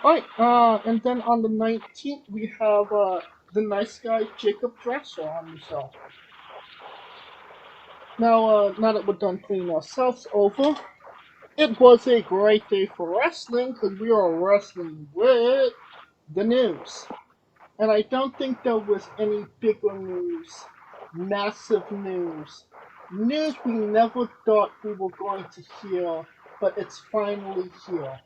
Alright, and then on the 19th, we have the nice guy Jacob Drexel on the show. Now that we're done cleaning ourselves over, it was a great day for wrestling because we are wrestling with the news. And I don't think there was any bigger news, massive news we never thought we were going to hear, but it's finally here.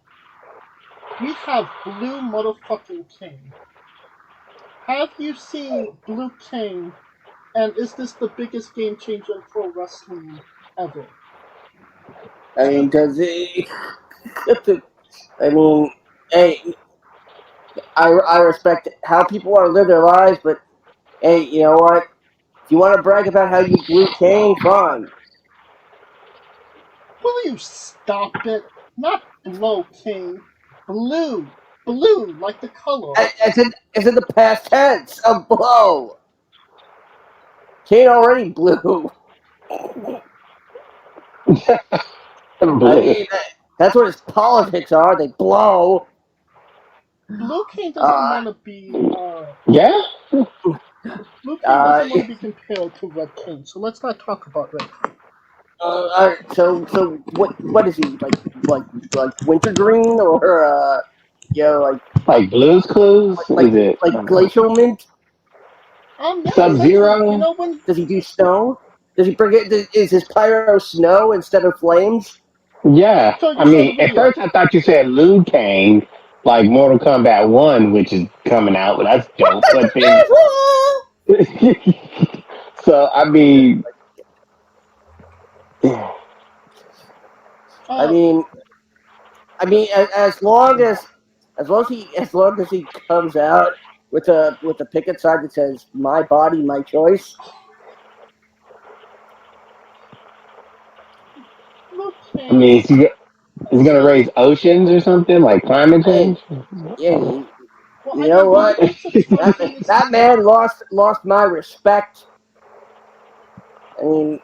We have Blue Motherfucking King. Have you seen Blue King, and is this the biggest game changer in pro wrestling ever? I mean, does it? I mean, hey, I respect how people want to live their lives, but hey, you know what? If you want to brag about how you blew Kane, fine. Will you stop it? Not blow King. Blue. Blue, like the color. It's in the past tense of blow. Kane already blew. I mean, that's what his politics are. They blow. Blue King doesn't want to be. Yeah. Blue King doesn't want to be compared to Red King, so let's not talk about Red King. So what is he like wintergreen or like Blue's Clues? Is it like glacial mint? Yeah, Sub-Zero? you know when? Does he do snow? Does he bring it? Is his pyro snow instead of flames? Yeah. So I you saw the mean, at video. first I thought you said Liu Kang, like Mortal Kombat 1, which is coming out, but that's dope. But then. So, I mean. I mean, as long as he comes out with a picket sign that says "My body, my choice." I mean, he's gonna raise oceans or something like climate change. Yeah, Well, you know what? That man lost my respect. I mean,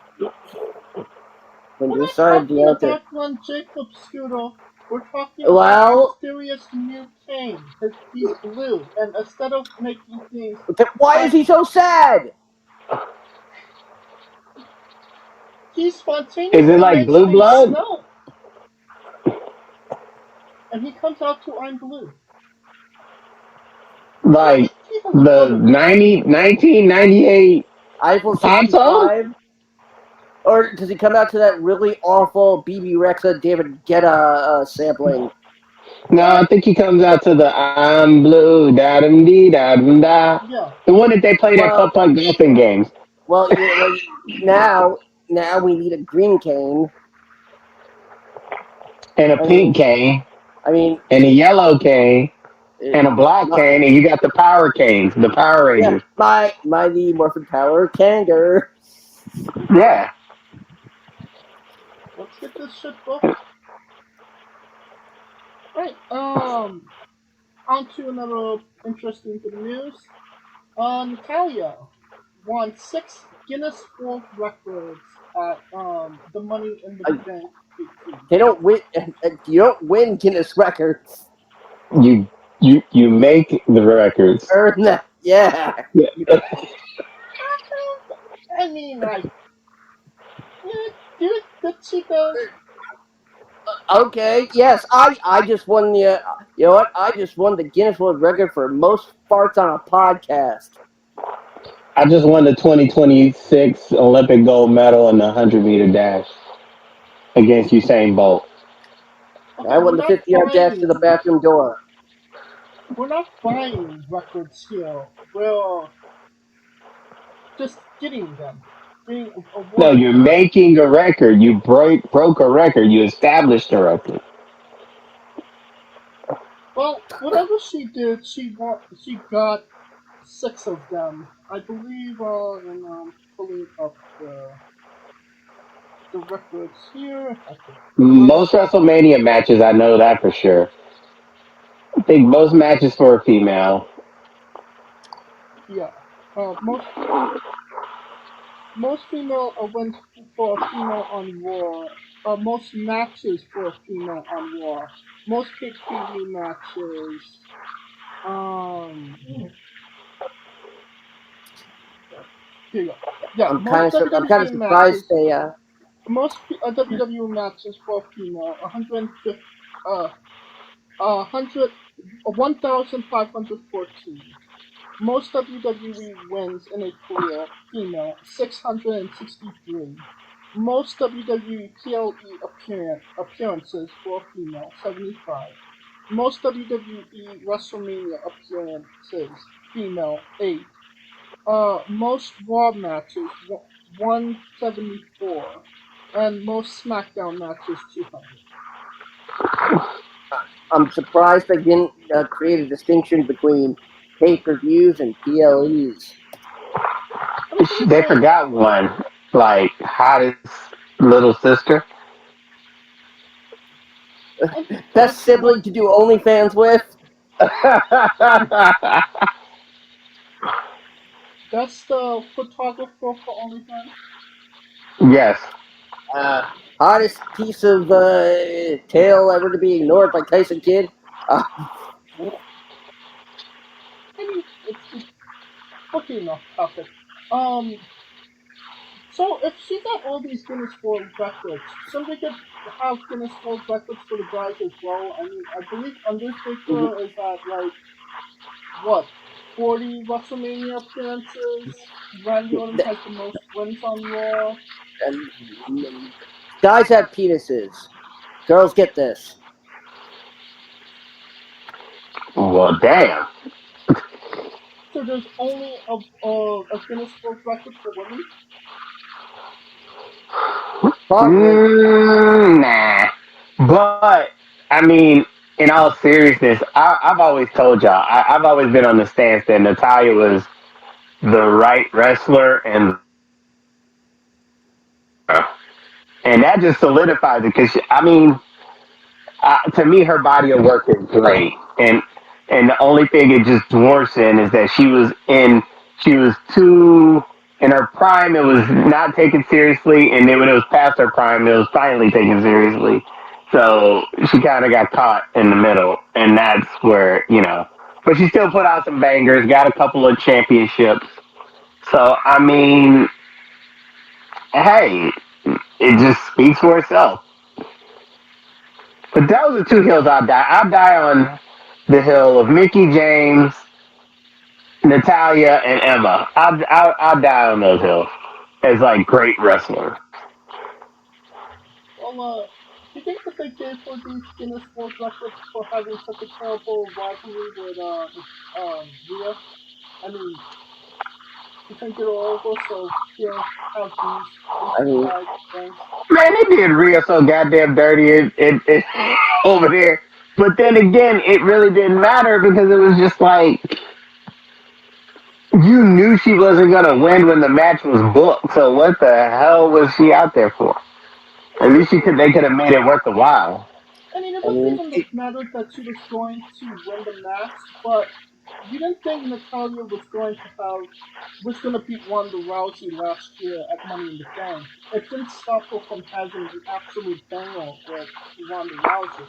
when you decided to about one Jacob Scooter, we're talking about mysterious new King. He's blue, and instead of making things, why is he so sad? He spontaneously Is it like makes Blue things Blood? snow. And he comes out to I'm blue. Like the 1998 Eiffel pop song? 65? Or does he come out to that really awful BB Rexa David Guetta sampling? No, I think he comes out to the I'm blue, da dum dee da dum da. Yeah. The one that they played at Putt Putt golfing games. Well, now we need a green cane. And a pink cane. I mean, and a yellow cane. And a black cane, and you got the power canes, the Power Rangers. Yeah, Mighty Morphin Power Kanger. Yeah. Let's get this shit going. Right, on to another interesting bit of news. Natalya won 6 Guinness World Records at the Money in the Bank. They don't win. You don't win Guinness records. You make the records. Earn that. Yeah. I mean, like, did she go? Okay. Yes, I just won the. You know what? I just won the Guinness World Record for most farts on a podcast. I just won the 2026 Olympic gold medal in the 100-meter dash against Usain Bolt. Okay, I won the 50-yard dash to the bathroom door. We're not buying records here. We're just getting them. No, you're making a record. You broke a record. You established a record. Well, whatever she did, she got 6 of them. I believe, and pulling up the records here. Most WrestleMania matches, I know that for sure. I think most matches for a female. Yeah. Most female wins for a female on Raw most matches for a female on Raw. Most pay-per-view matches. Um, here you go. Yeah, most I'm kind of WWE surprised matches. they WWE matches for a female. 150. Uh, 100. 1,514. Most WWE wins in a career, female, 663. Most WWE PLE appearances for a female, 75. Most WWE WrestleMania appearances, female, 8. Most Raw matches, 174. And most SmackDown matches, 200. I'm surprised they didn't create a distinction between pay-per-views and PLEs. I mean, to be They fair, forgot one, like hottest little sister. Best that's sibling to do OnlyFans with. that's the photographer for OnlyFans. Yes. Uh, Hottest piece of tail ever to be ignored by Tyson Kidd. Uh, I mean, it's okay enough topic. Um, so if she got all these Guinness World Records, shouldn't we could have Guinness World Records for the guys as well? I mean, I believe Undertaker is at like what 40 WrestleMania appearances. Randy Orton has the most wins on Raw. and guys have penises. Girls get this. Well, damn. So there's only a Guinness World Record for women. Probably. Nah. But I mean, in all seriousness, I've always told y'all. I've always been on the stance that Natalya was the right wrestler, and that just solidifies it. Because I mean, to me, her body of work is great, and the only thing it just worsened is that she was too in her prime. It was not taken seriously, and then when it was past her prime, it was finally taken seriously. So she kind of got caught in the middle, and that's where But she still put out some bangers, got a couple of championships. So I mean, hey, it just speaks for itself. But those are two hills I'd die. I'd die on the hill of Mickey James, Natalia, and Emma. I'd die on those hills as like great wrestlers. Well, do you think that they gave her these Guinness World Records for having such a terrible rivalry with Rhea? I mean, she couldn't get her over, so here have these I two mean, guys things. Man, they did Rhea so goddamn dirty over there. But then again, it really didn't matter because it was just like you knew she wasn't gonna win when the match was booked. So what the hell was she out there for? At least they could have made it worth the while. I mean, it I wasn't mean, even the matter that she was going to win the match, but you didn't think Natalia was going to beat Ronda Rousey last year at Money in the Bank. It didn't stop her from having the absolute banger with Ronda Rousey.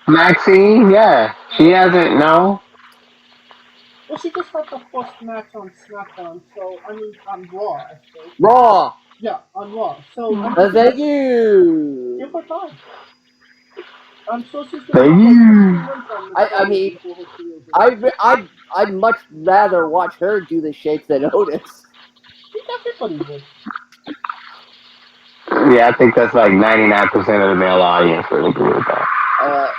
Maxine, yeah, she hasn't. No, Well, she just had the first match on SmackDown, so I mean on Raw, I think. Raw. Yeah, on Raw. So I mean, Thank you. give her time. I'm sure she's gonna thank have like 15 you. minutes on I Natalya mean, before her career's over. I'd much rather watch her do the shakes than Otis. I think everybody would. Yeah, I think that's like 99% of the male audience would agree with that. Uh,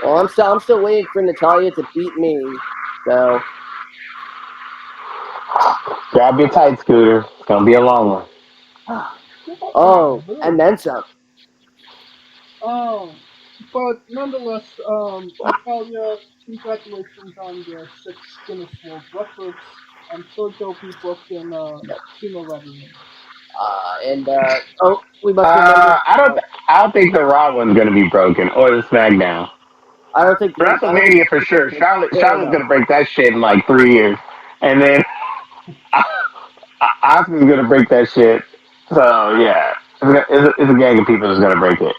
well, I'm still waiting for Natalya to beat me. So, Grab your tight scooter. It's gonna be a long one. Give her oh, time, and really. then some. Um, but nonetheless, Natalya, congratulations on your 6 Guinness World Records. I'm sure they'll be broken sooner rather than later. Oh, we must remember. I don't think the Raw one's gonna be broken or the SmackDown. I don't think WrestleMania for sure. fair Charlotte's enough. gonna break that shit in like 3 years, and then Oscar's gonna break that shit. So yeah, it's a gang of people that's gonna break it.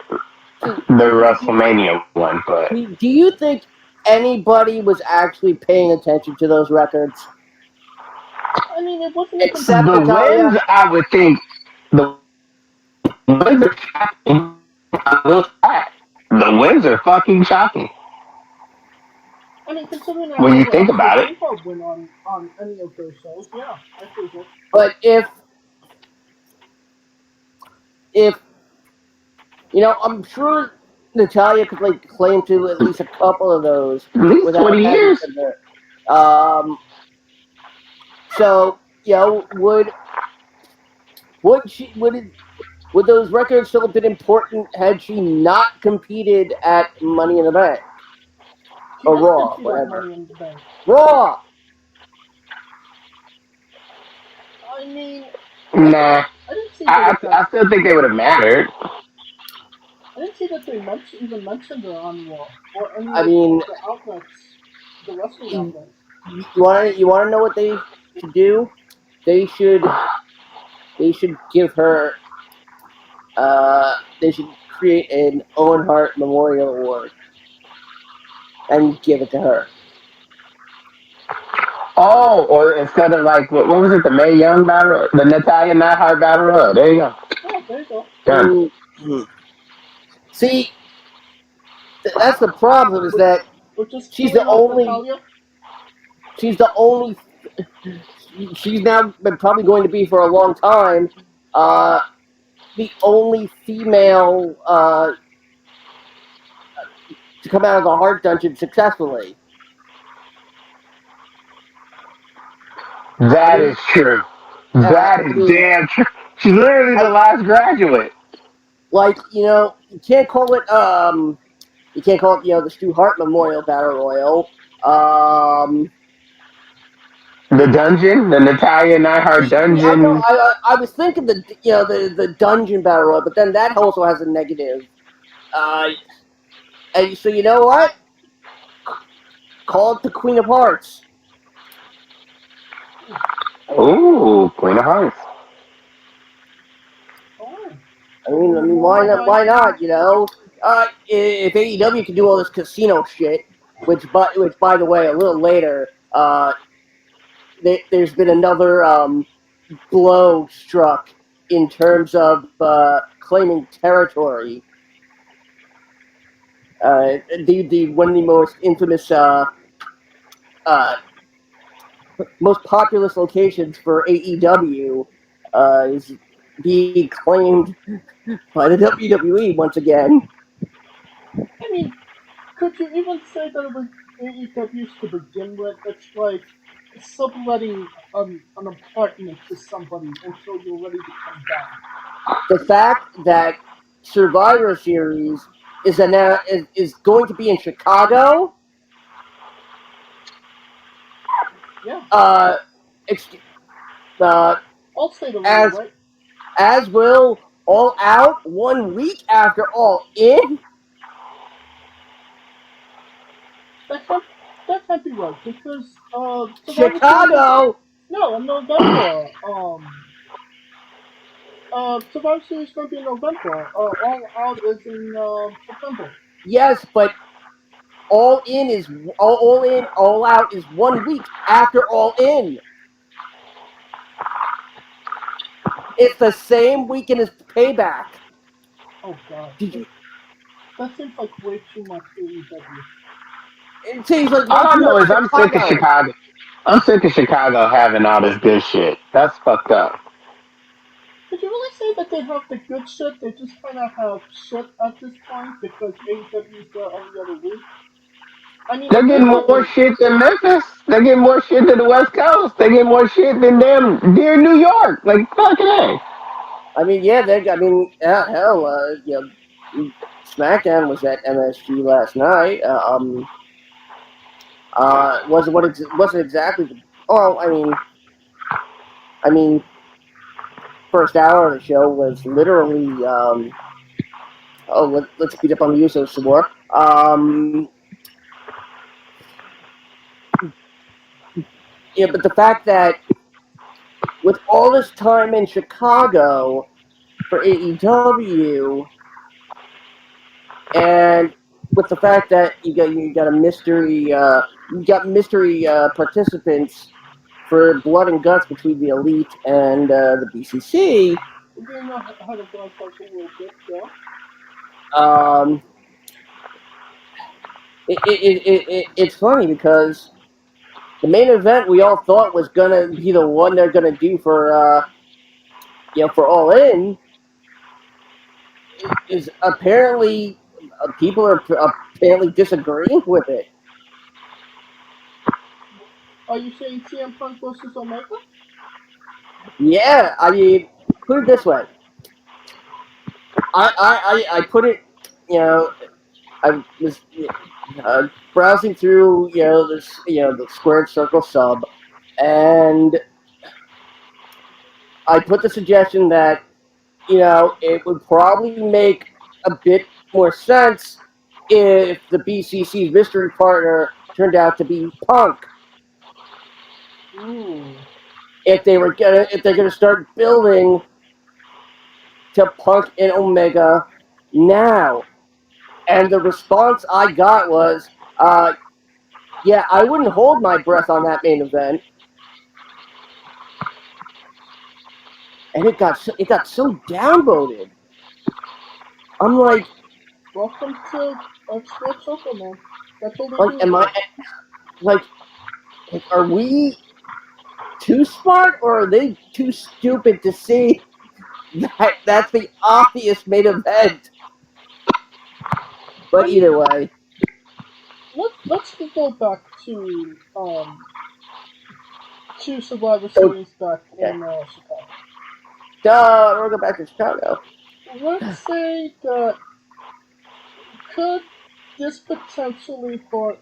See, The WrestleMania one, but do you think anybody was actually paying attention to those records I mean, it wasn't even except the close. Natalia? wins, I would think the wins are shocking. I will say the wins are fucking shocking I mean, considering I when you never think actually about it. seen her win on any of those shows, yeah, I figured. But if I'm sure Natalia could like claim to at least a couple of those At least without 20 having years. to. Um, so would those records still have been important had she not competed at Money in the Bank She or did Raw, compete at whatever? Money in the Bank. Raw. I mean, Nah, I didn't see there was that. I still think they would have mattered. I didn't see that they even mentioned her on Raw or any I of mean, the outlets, the wrestling you outlets. want to know what they should do? They should they should give her. They should create an Owen Hart Memorial Award and give it to her. Oh, or instead of like what was it, the Mae Young battle, the Natalya Neidhart battle royal. There you go. Oh, there you go. Done. Mm-hmm. See, that's the problem is With, that with just she's the killing off only. Natalya. She's the only. She's now been probably going to be for a long time. The only female to come out of the Heart Dungeon successfully. I That mean, is true. That I is mean, damn true. She's literally the I, last graduate. like you can't call it the Stu Hart Memorial Battle Royal. The dungeon, the Natalya Neidhart I know. dungeon. I was thinking the dungeon battle royal, but then that also has a negative. Uh, and so you know what? Call it the Queen of Hearts. Ooh, Queen of Hearts. Oh, Why more not? Why than not? If AEW can do all this casino shit, which by the way, a little later, there's been another blow struck in terms of claiming territory. The one of the most infamous, uh, most populous locations for AEW is being claimed by the WWE once again. I mean, could you even say that it was AEW's to begin with? It's like subletting an apartment to somebody until you're ready to come back. The fact that Survivor Series is going to be in Chicago, Yeah, uh, uh, All State Arena, as right? as will All Out 1 week after All In. That can't that can't be right because Survivor Series. Chicago. No, in November. Survivor Series is going to be in November. All Out is in September. Yes, but All In is All In, All Out is 1 week after All In. It's the same weekend as Payback. Oh God, Did you? that seems like way too much AEW. It seems like way All I too know much is I'm sick of Chicago. Chicago. I'm sick of Chicago having all this good shit. That's fucked up. Could you really say that they have the good shit? They just kind of have shit at this point because AEW is there every other week. I mean, They're getting more admittedly, shit than Memphis. They're getting more shit than the West Coast. They get more shit than them dear New York. Like fucking A. I mean, yeah, they. I mean, hell, SmackDown was at MSG last night. Wasn't exactly the. Oh, I mean, first hour of the show was literally. Let's beat up on the Usos some more. Yeah, but the fact that with all this time in Chicago for AEW, and with the fact that you got a mystery participants for blood and guts between the Elite and the BCC. we're getting ahead of ourselves a little bit, yeah. Um, it's funny because the main event we all thought was gonna be the one they're gonna do for for All In is apparently people are apparently disagreeing with it. Are you saying CM Punk versus Omega? Yeah, I mean, put it this way. I put it, you know, I was browsing through, the squared circle sub, and I put the suggestion that, it would probably make a bit more sense if the BCC mystery partner turned out to be Punk. Ooh. If they're gonna start building to Punk and Omega now. And the response I got was, yeah, I wouldn't hold my breath on that main event. And it got so downvoted. I'm Welcome to Square Circle, man. That's all they like, do is am I that. like, are we too smart or are they too stupid to see that that's the obvious main event? I But mean, either way, let's go back to Survivor so Series back okay, in Chicago. we'll go back to Chicago. Let's say that could this potentially hurt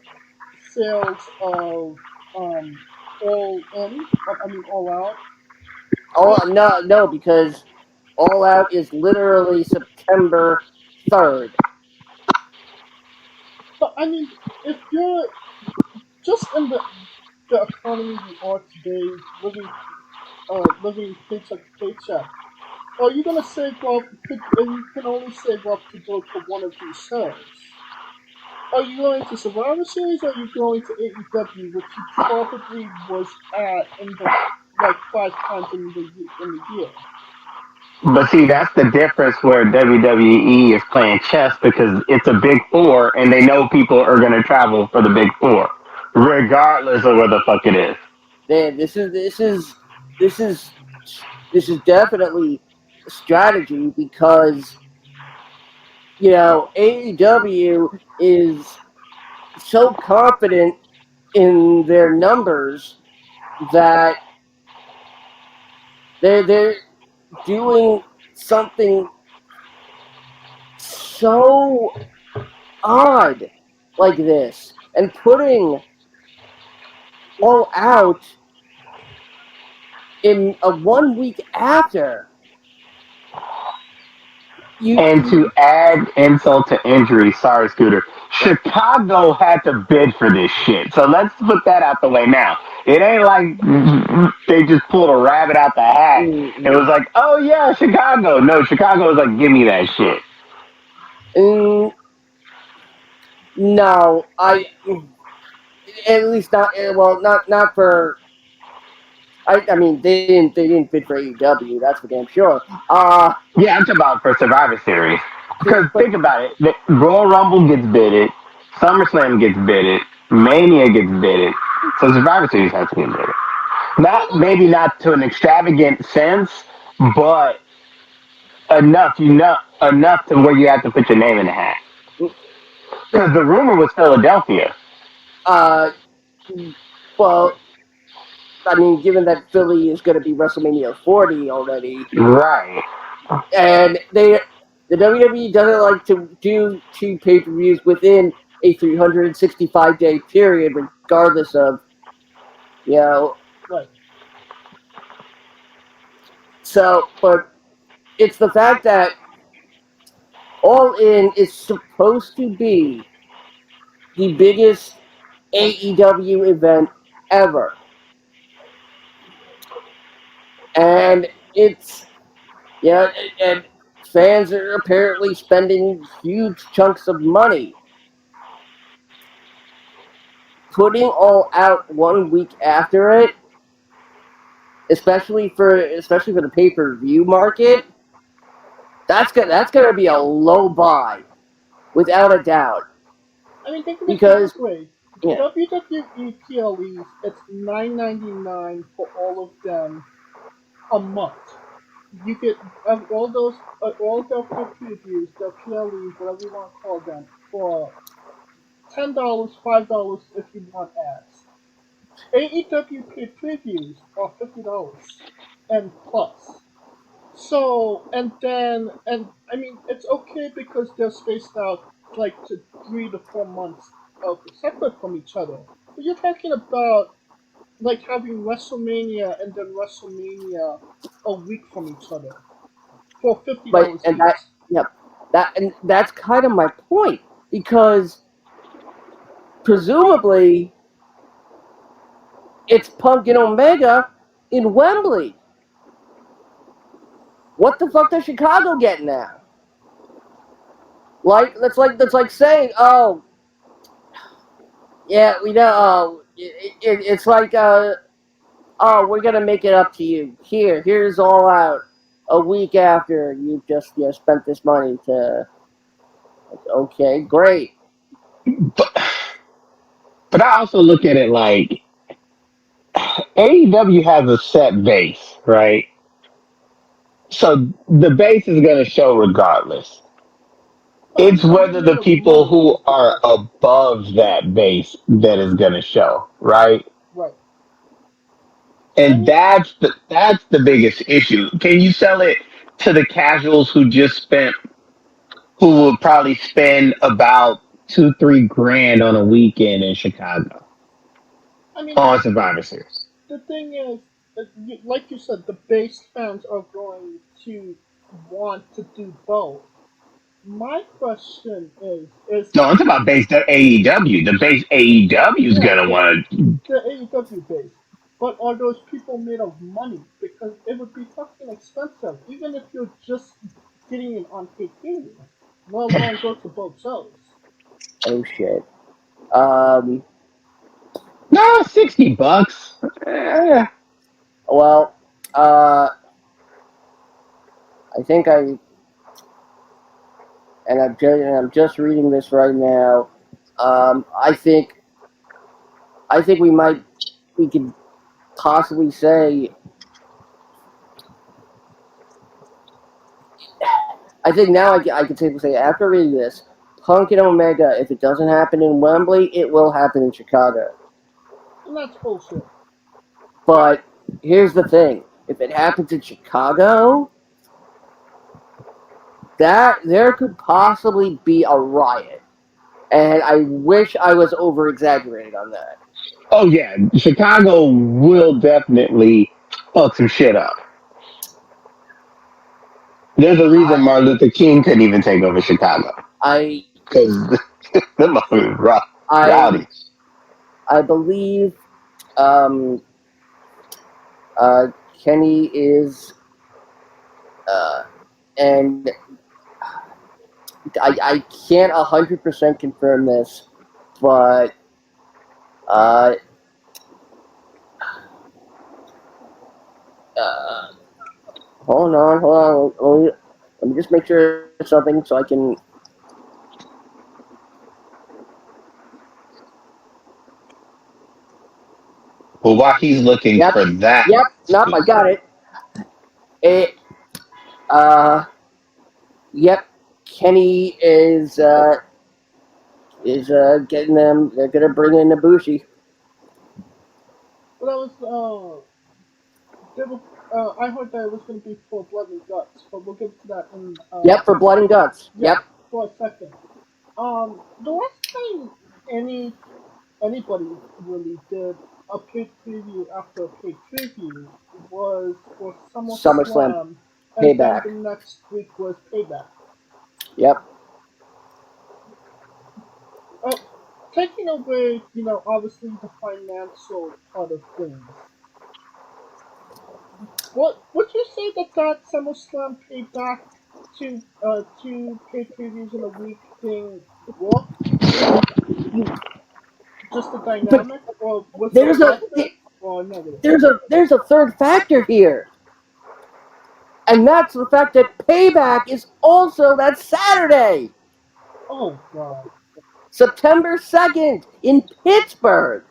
sales of All In? I mean All Out. Oh If no, no, because All Out is literally September 3rd. but I mean if you're just in the economy we are today, living paycheck to paycheck, are you gonna save up? And you can only save up to go to one of these shows. Are you going to Survivor Series or are you going to AEW, which you probably was at in the like 5 times in the year? But see, that's the difference where WWE is playing chess because it's a big four and they know people are going to travel for the big four, regardless of where the fuck it is. Man, this is this is definitely strategy because AEW is so confident in their numbers that they're doing something so odd like this and putting All Out in a 1 week after you. And to add insult to injury, sorry, Scooter, Chicago had to bid for this shit. So let's put that out the way now. It ain't like they just pulled a rabbit out the hat. It Mm, was like, oh yeah, Chicago. No, Chicago was like, give me that shit. mm, No, at least not. Well, not for. I mean, they didn't fit for AEW. That's for damn sure. Yeah, I'm talking about for Survivor Series. Because But think about it, the Royal Rumble gets bidded, SummerSlam gets bidded, Mania gets bidded, so Survivor Series has to get bidded. Well, Not maybe not to an extravagant sense, but enough to where you have to put your name in the hat. Because the rumor was Philadelphia. uh, well, I mean, given that Philly is going to be WrestleMania 40 already, Right. and the WWE doesn't like to do two pay-per-views within a 365-day period, regardless of you know. right. So, but it's the fact that All In is supposed to be the biggest AEW event ever, and it's yeah, and fans are apparently spending huge chunks of money putting All Out 1 week after it, especially for the pay per view market. That's gonna be a low buy without a doubt I mean, think of it because this way: yeah, WWE PLEs, it's $9.99 for all of them a month. You get all those, all their previews, their PLEs, whatever you want to call them, for $10, $5 if you want ads. AEW previews are $50 and plus. So, and I mean, it's okay because they're spaced out like to 3 to 4 months of separate from each other. But you're talking about like having WrestleMania and then WrestleMania a week from each other for fifty but dollars and that each. yeah, that's kind of my point because presumably it's Punk and Omega in Wembley. What the fuck does Chicago get now? That's like saying, oh yeah, we know. Oh, it's like oh, we're gonna make it up to you. Here's All Out. A week after you just spent this money to. Okay, great. But, but I also look at it like AEW has a set base, right? So the base is going to show regardless. But It's are they whether made the of people money? who are above that base that is going to show, right? Right. I And mean, that's the biggest issue. Can you sell it to the casuals who will probably spend about 2-3 grand on a weekend in Chicago I mean, on Survivor Series? the thing is, like you said, the base fans are going to want to do both. My question is No, I'm talking about base the AEW. The base AEW is yeah, gonna want to. the AEW base, but are those people made of money? Because it would be fucking expensive, even if you're just getting it on pay-per-view, let alone go to both shows. Oh shit. Um. No, $60. Eh. Well. Uh. I think I and I'm just reading this right now. Um. I think I think we could possibly say. I think now I can safely say after reading this, Punk and Omega, if it doesn't happen in Wembley, it will happen in Chicago. And that's bullshit. But here's the thing: if it happens in Chicago, that there could possibly be a riot, and I wish I was over exaggerating on that. Oh yeah, Chicago will definitely fuck some shit up. There's a reason I Martin Luther King couldn't even take over Chicago I because the motherfuckers I rowdy. I believe um, Kenny is uh, and I can't 100% confirm this, but uh, uh, hold on. Let me just make sure of something so I can. Well, while he's looking Yep, for that, yep. Nope, I got it. It. Uh, yep. Kenny is getting them. They're gonna bring in Ibushi. But that was they were, I heard that it was going to be for blood and guts, but we'll get to that in Yep, for blood and guts. yeah, Yep. for a second. The last time anybody really did a paid preview after a paid preview was for SummerSlam SummerSlam, and then payback. the next week was Payback. Yep. Uh, Taking away, obviously the financial part of things. What would you say that SummerSlam Payback two paid previews in a week thing worked? Just the But dynamic, or was it there's a positive or negative? there's a third factor here, and that's the fact that payback is also that Saturday, Oh God! September 2nd in Pittsburgh.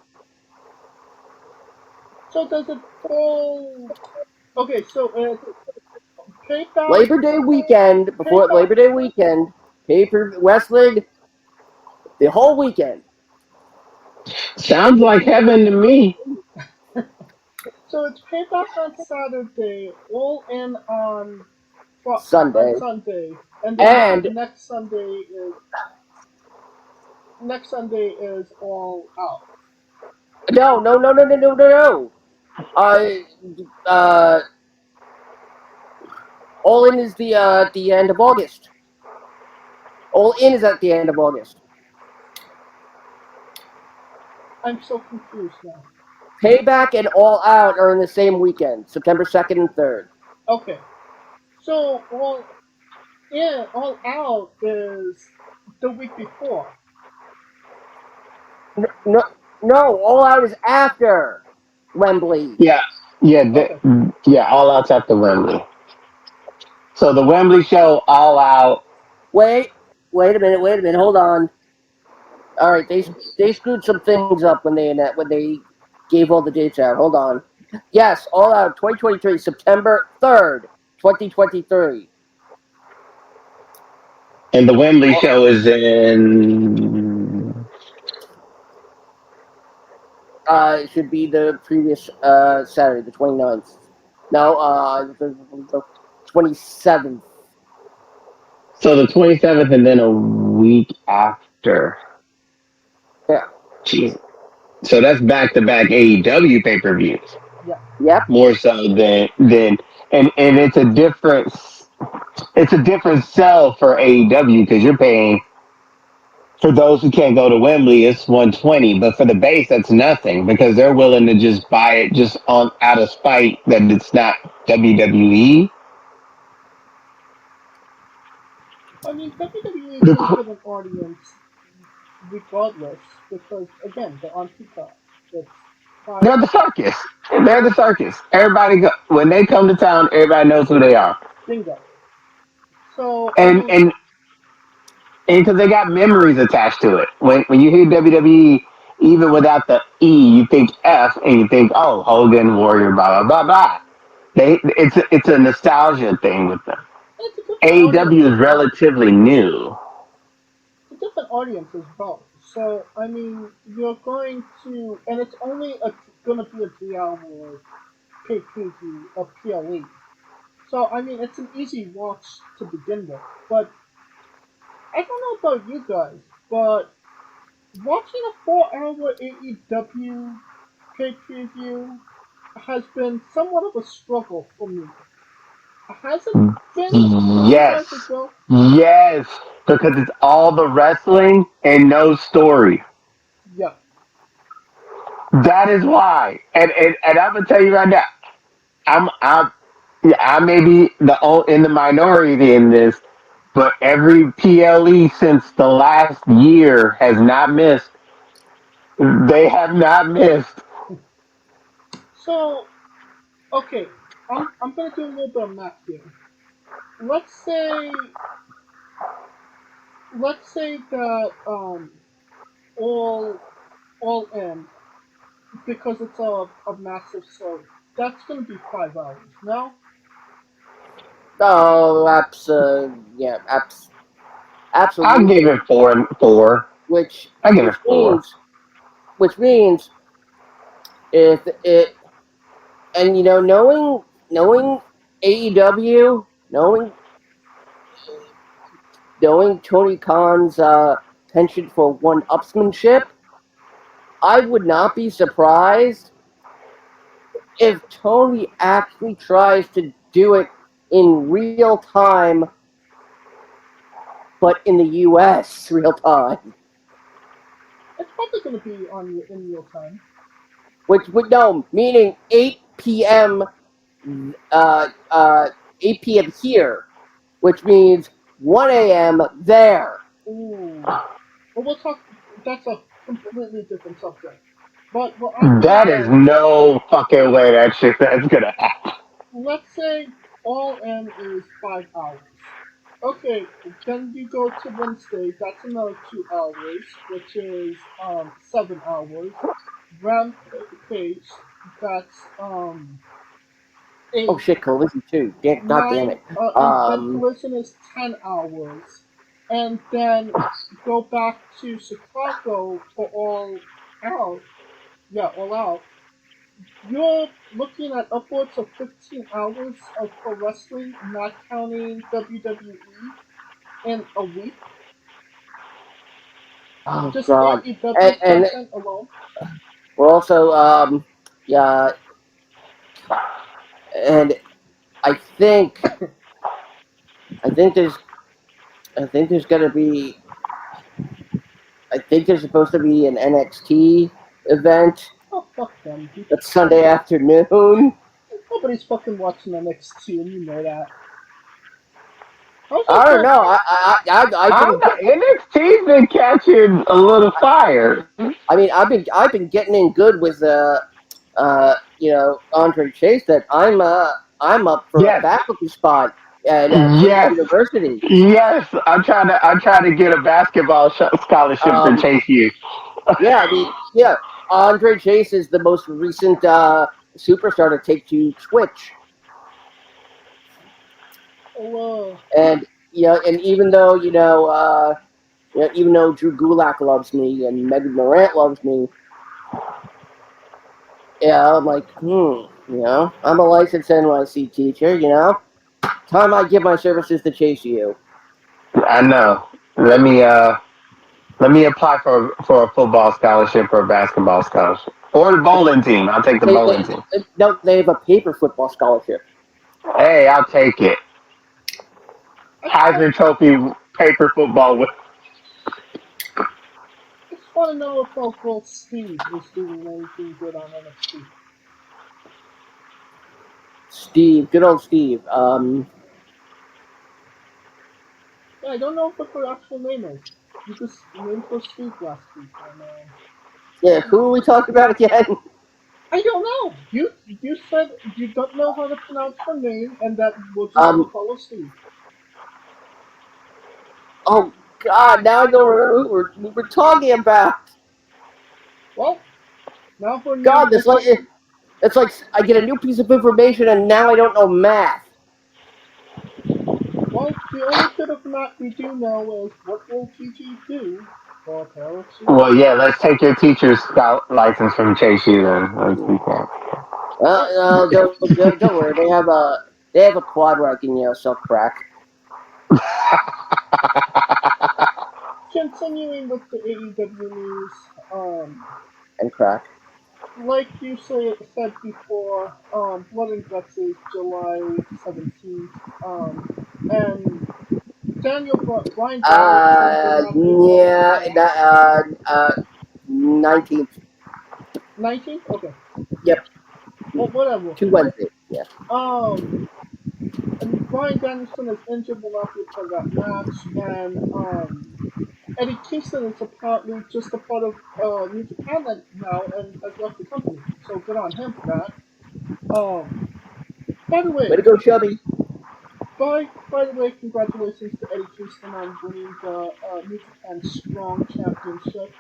So does it fall? Okay, so it's payback, Labor Day weekend, before payback. Labor Day weekend, pay per wrestling the whole weekend. sounds like heaven to me. So it's payback on Saturday, all in on on Sunday. Sunday, and then you have And next Sunday is all out. no. Uh, uh, All In is the end of August. All In is at the end of August. I'm so confused now. Payback and All Out are in the same weekend, September 2nd and 3rd. Okay, so all out is the week before. No, no, All Out is after Wembley. Yeah, yeah, Okay, yeah. All out's at the Wembley. So the Wembley show, all out. Wait, wait a minute, hold on. All right, they screwed some things up when they gave all the dates out. Hold on. Yes, All Out 2023, September 3rd, 2023. And the Wembley show is in. It should be the previous Saturday, the 29th. No, the 27th. So the 27th, and then a week after. Yeah. Jeez. So that's back to back AEW pay per views. yeah. Yep. More so than and it's a different sell for AEW because you're paying for those who can't go to Wembley, it's 120, but for the base, that's nothing because they're willing to just buy it just on out of spite that it's not WWE. I mean, WWE is going to The, get an audience regardless because again, they're on Peacock. It's they're private. the circus. They're the circus. Everybody go, when they come to town, everybody knows who they are, Bingo. So I and mean, and and because they got memories attached to it. When you hear WWE, even without the E, you think F, and you think, oh, Hogan, Warrior, blah blah blah blah. It's a nostalgia thing with them. it's a different audience AEW as is well. relatively new. It's a different audience as well. So I mean, you're going to, and it's only going to be a 3 hour pay preview of PLE. So I mean, it's an easy watch to begin with. But I don't know about you guys, but watching a 4 hour AEW pay preview has been somewhat of a struggle for me. Has it been for you Yes, guys as well? yes, because it's all the wrestling and no story. Yeah. That is why, and I'm gonna tell you right now, I'm yeah, I may be in the minority in this, but every PLE since the last year has not missed. They have not missed. So, okay, I'm gonna do a little bit of math here. Let's say let's say that all all in, because it's a massive show. That's gonna be 5 hours. No, Oh, yeah, I'll give absolutely. it four and four. Which I give it which four. means which means if it and knowing AEW, knowing Tony Khan's penchant for one-upsmanship, I would not be surprised if Tony actually tries to do it in real time, but in the U.S. real time. it's probably gonna be on in real time. Which would no meaning 8 p.m. 8 p.m. here, which means 1 a.m. there. Ooh, but we'll talk. That's a completely different subject. But what I'm gonna That is say, no fucking way that shit that's gonna happen. let's say all in is 5 hours. Okay, then you go to Wednesday. That's another 2 hours, which is 7 hours. Rampage. That's Oh eight, shit, Collision 2. God damn nine. it. And then Um, Collision is 10 hours, and then go back to Chicago for all out. Yeah, all out. You're looking at upwards of 15 hours of pro wrestling, not counting WWE, in a week. oh Just god. AEW And content alone. we're also, yeah, and I think, I think there's, I think there's gonna be, I think there's supposed to be an NXT event Oh, fuck them. that's Sunday afternoon. Nobody's fucking watching NXT, and you know that. How's that I don't for? know. I've I been don't know. NXT's been catching a little fire. I mean, I've been getting in good with Andre Chase that I'm up for a Yes, faculty spot at Creighton yes, University. yes. I'm trying to get a basketball scholarship to Um, chase you. yeah, I mean, yeah, Andre Chase is the most recent superstar to take to Twitch, Oh, and and even though Drew Gulak loves me and Megan Morant loves me, yeah, I'm like, I'm a licensed NYC teacher, time I give my services to Chase U. I know. Let me apply for a football scholarship or a basketball scholarship or the bowling team. I'll take the bowling team. No, they have a paper football scholarship. Hey, I'll take it. I Heisman Trophy paper football. just want to know if Uncle Steve is doing anything good on NXT. Steve, good old Steve. Yeah, I don't know what her actual name is. You just named her Steve last week, and Yeah, who are we talking about again? I don't know. You said you don't know how to pronounce her name, and that we're just gonna Um, call her Steve. oh God, now I don't remember who we're talking about. Well, now her name God, this like it's like I get a new piece of information and now I don't know math. well, the only bit of math we do know is what will Gigi do for a pair of Well, shoes. yeah. Let's take your teacher's scout license from Chase U then. Let's do that. Alright, Don't worry. They have a quad where I can sell crack continuing with the AEW news, and crack. like you said before, Blood and Guts is July 17th, and Brian Danielson did not give up a Yeah, date. that, 19th. 19th? Okay. Yep, Well, whatever. two Wednesdays. Yeah. Um, and Bryan Danielson is injured, will not be a part of that match, and Eddie Kingston is apparently just a part of New Japan now and has left the company. So good on him for that. By the Way way, to go, Chubby. by the way, congratulations to Eddie Kingston on winning the New Japan Strong Championship,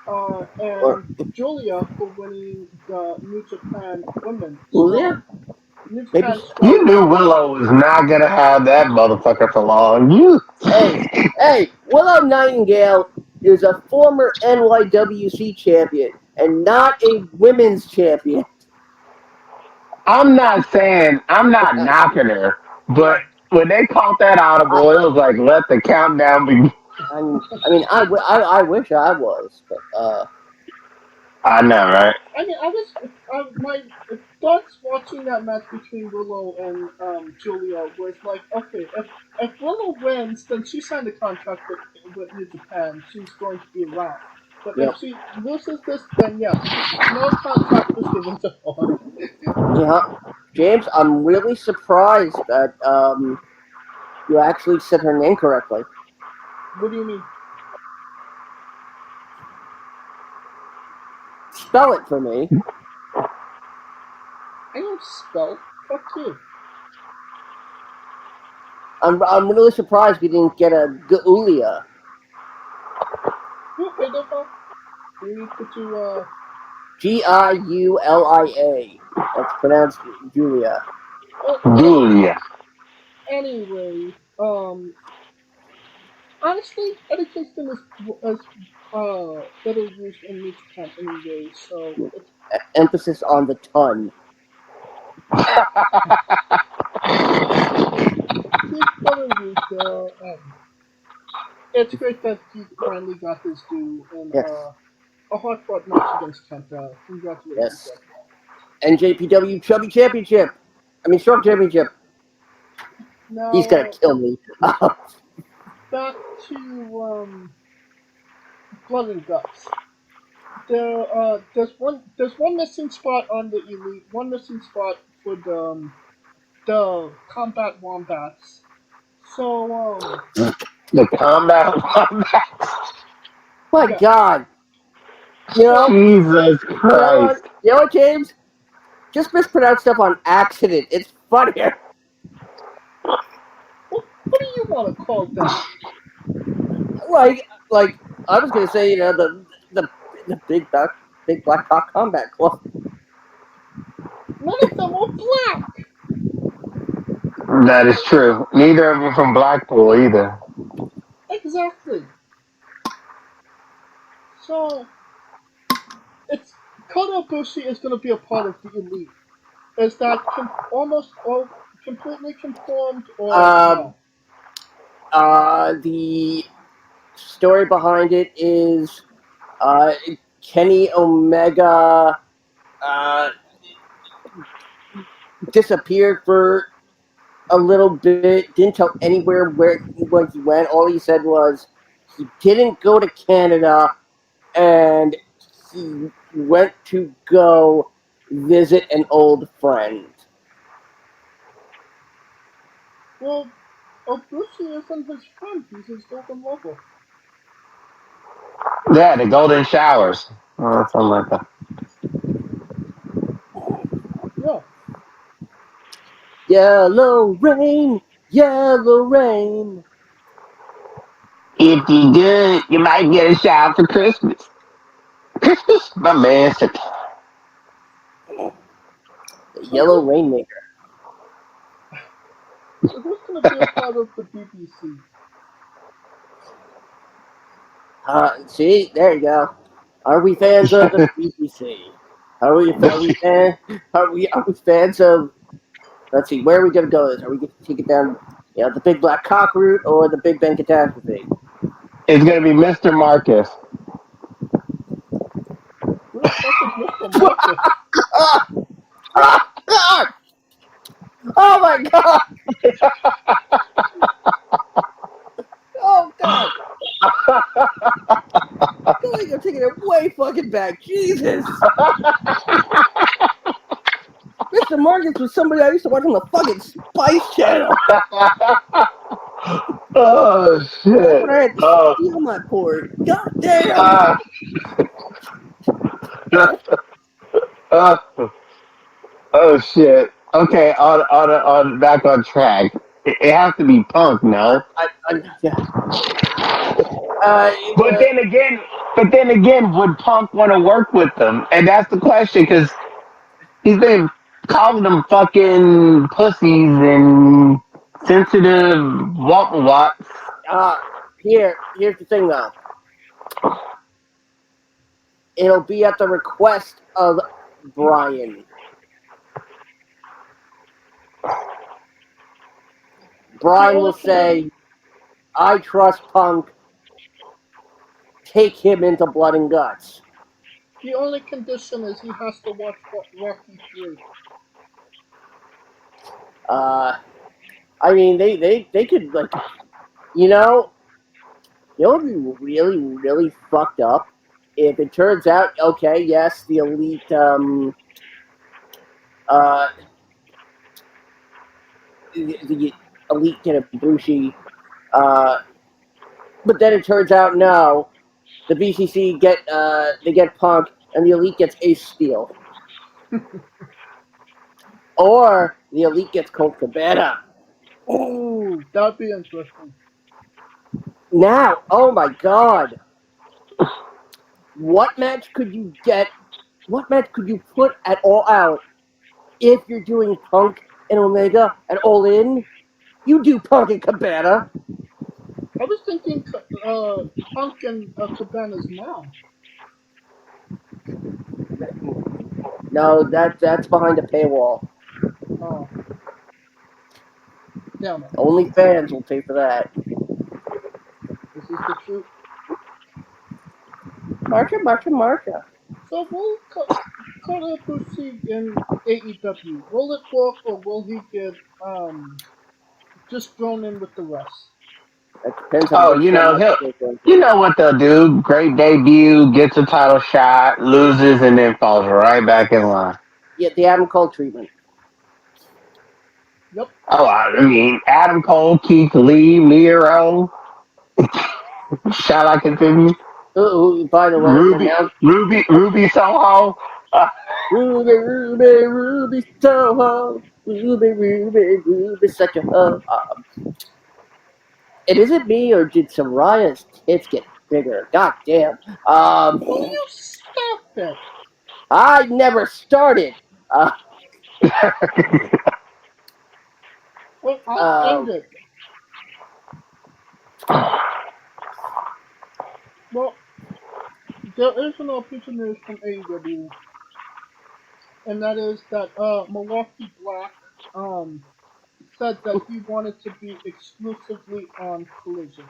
Or and Julia for winning the New Japan Women Julia? Strong New Maybe. Japan Strong You knew Women. Willow was not gonna have that motherfucker for long. Hey, hey, Willow Nightingale is a former NYWC champion and not a women's champion. I'm not knocking her, but when they called that I, audible, it was like let the countdown begin. I wish I was, but I know, right? I mean, I was my thoughts watching that match between Willow and Julia was like, okay, if Willow wins, then she signed a contract with New Japan. She's going to be around. But you if know, she loses this, then yes, no contract is given to her. yeah, James, I'm really surprised that you actually said her name correctly. What do you mean? Spell it for me. I don't spell. Fuck you. I'm really surprised we didn't get a Gaulia. Okay, no problem. We need to Giulia. That's pronounced Julia. Oh, Julia. anyway, honestly, Eddie Kingston is better used in New Japan anyway, so it's Emphasis on the ton. he's better used there, and it's great that he finally got his due in Yes, a hard fought match against Kenta. Congratulations, yes. Eddie. NJPW Chubby Championship. I mean, Short Championship. He's gonna Now kill me. back to Blood and Guts. There's one missing spot on the Elite, one missing spot for the Combat Wombats. So The combat wombat. My yeah. God. You know, Jesus Christ. you know what, James? Just mispronounce stuff on accident. It's funnier. What do you want to call them? Like I was gonna say, the big black cock combat club. None of them are black. That is true. Neither of them from Blackpool either. Exactly. So it's Kota Ibushi is going to be a part of the Elite. Is that almost all completely confirmed or Um, no? the story behind it is uh, Kenny Omega uh, disappeared for a little bit. Didn't tell anywhere when he went. All he said was he didn't go to Canada and he went to go visit an old friend. Well, Ibushi isn't his friend. He's his golden lover. Yeah, the golden showers. Something like that. Yeah. Yellow rain. If you good, you might get a shower for Christmas. Christmas? My man said, The So yellow who's rainmaker. so who's going to be a part of the BBC? See, there you go. Are we fans of the BBC? Are we fans of? Let's see, where are we gonna go? Are we gonna take it down? The big black cock route or the Big Ben catastrophe? it's going to be Mr. Marcus. Who the fuck is Mr. Marcus? Oh my God! Oh God! I feel like I'm taking it way fucking back. Jesus! Mr. Marcus was somebody I used to watch on the fucking Spice Channel. Oh Back shit. when I had to Oh. steal my port. God damn. Uh, uh, oh shit. Okay, on back on track. It has to be Punk, no? Yeah. But then again, would Punk want to work with them? And that's the question, because he's been calling them fucking pussies and sensitive what. Here's the thing though. It'll be at the request of Brian. Brian will say, I trust Punk. Take him into Blood and Guts. The only condition is he has to watch Rocky 3. I mean, they could, like, you know, it would be really, really fucked up if it turns out, okay, yes, the elite, the elite Kota Ibushi, but then it turns out, no, the BCC they get Punk, and the elite gets Ace Steel. Or the elite gets Colt Cabana. Oh, that'd be interesting. Now, oh my god. What match could you get? What match could you put at All Out if you're doing Punk and Omega at All In? You do Punk and Cabana. I was thinking Punk and Cabana's mom. No, that's behind a paywall. Oh. Damn it. Only fans will pay for that. This is the truth. Marcha. So will Kota Ibushi in AEW, will it work or will he get just thrown in with the rest? That depends on Oh, which format they're going you to. know what they'll do. Great debut, gets a title shot, loses, and then falls right back in line. Yeah, the Adam Cole treatment. Yep. Oh, I mean, Adam Cole, Keith Lee, Miro, shall I continue? By the way, announced Ruby Soho. Uh, Ruby Soho, Ruby, such a hoe. And is it me or did Soraya's tits get bigger? God damn. Will you stop it? I never started. Well, I'll Uh, end it. Well, there is an piece of news from AEW, and that is that Milwaukee Black said that he wanted to be exclusively on Collision.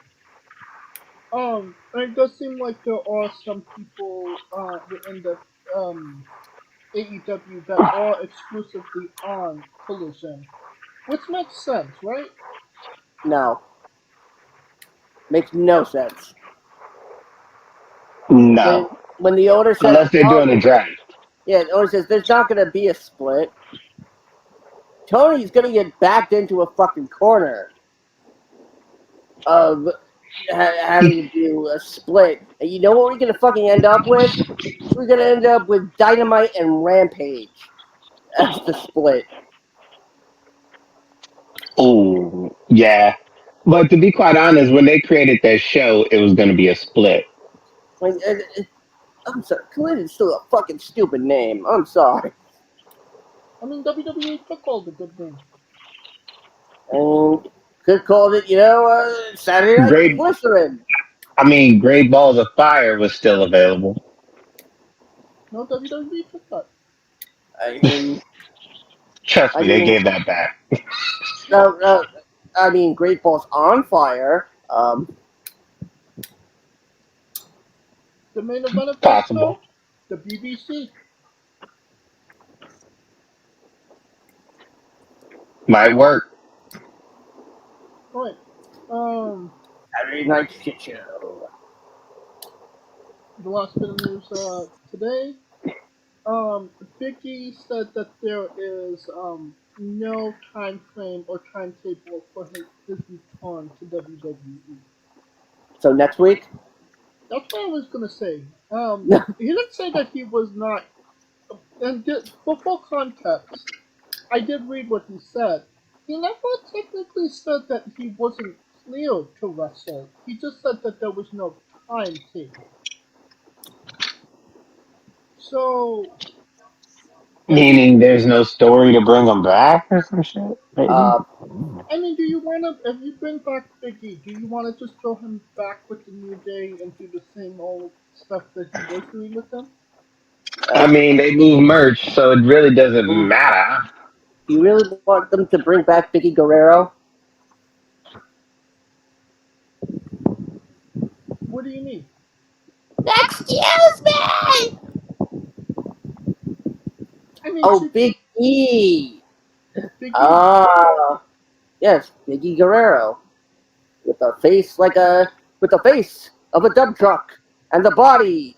And it does seem like there are some people within the AEW that are exclusively on Collision, which makes sense, right? no, makes no sense. no, When the owner says, unless they're doing a draft. yeah, the owner says there's not going to be a split. Tony's going to get backed into a fucking corner of having to do a split. And you know what we're going to fucking end up with? We're going to end up with Dynamite and Rampage as the split. Oh, yeah. But to be quite honest, when they created that show, it was going to be a split. Like, I'm sorry, Collision's still a fucking stupid name. I'm sorry. I mean, WWE took all the good names. And could call it, Saturday Night Great. Glycerin. I mean, Great Balls of Fire was still available. No, WWE took that. I mean, Trust me, they gave that back. no, I mean, Great Balls on Fire. The main event of that Possible. show, the BBC. Might work. Right. Saturday Night Shit Show. The last bit of news today. Biggie said that there is no time frame or timetable for his return to WWE. So next week? That's what I was gonna say. No. He didn't say that he was not. And for full context, I did read what he said. He never technically said that he wasn't cleared to wrestle. He just said that there was no timetable. So, I Meaning there's no story to bring them back or some shit, maybe? Uh, I mean, do you want to, if you bring back Big E, do you want to just throw him back with the New Day and do the same old stuff that he was doing with them? I uh, mean, they move merch, so it really doesn't matter. you really want them to bring back Vicky Guerrero? What do you mean? Excuse me! I mean, Oh, Big E! Big E. Ah, yes, Vicky Guerrero. With a face with the face of a dump truck and the body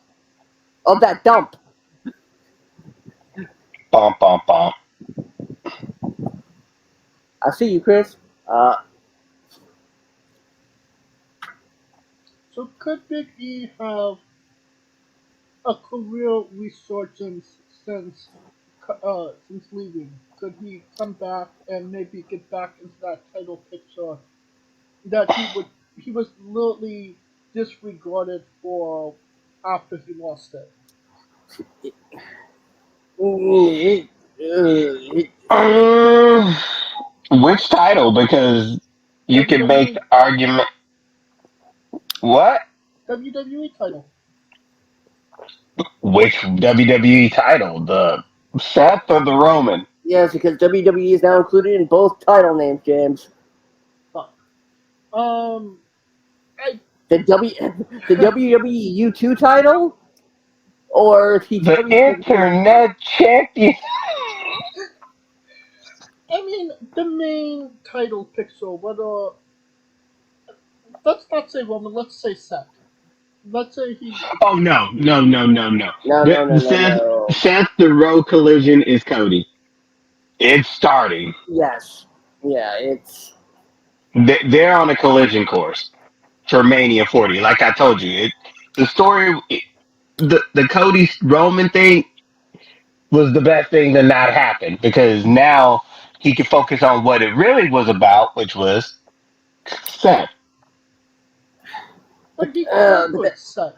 of that dump. Bum, bum, bum. I see you, Chris. So could Big E have a career resurgence since leaving? Could he come back and maybe get back into that title picture that he was literally disregarded for after he lost it? Um, which title? Because you could make WWE the argument. What? WWE title. Which WWE title? The Seth or the Roman? Yes, because WWE is now included in both title names, James. Fuck. Um, I The W the WWE U2 title or the The WWE. Internet Champion. I mean the main title picture. Whether let's not say Roman, let's say Seth. Let's say he. Oh no, no, no, no, no. No, The, no, no, the no, Seth no. Seth the Row collision is Cody. It's starting. Yes. Yeah, it's They're on a collision course for Mania 40. Like I told you, the story, the Cody Roman thing was the best thing to not happen because now he could focus on what it really was about, which was Seth. But he but conquered Seth.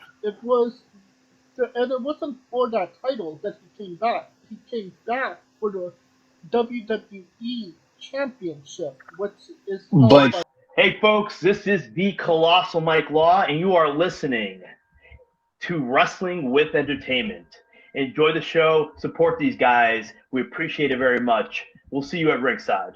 And it wasn't for that title that he came back. He came back for the WWE Championship, which is held But by. Hey, folks, this is the Colossal Mike Law, and you are listening to Wrestling with Entertainment. Enjoy the show, support these guys. We appreciate it very much. We'll see you at ringside.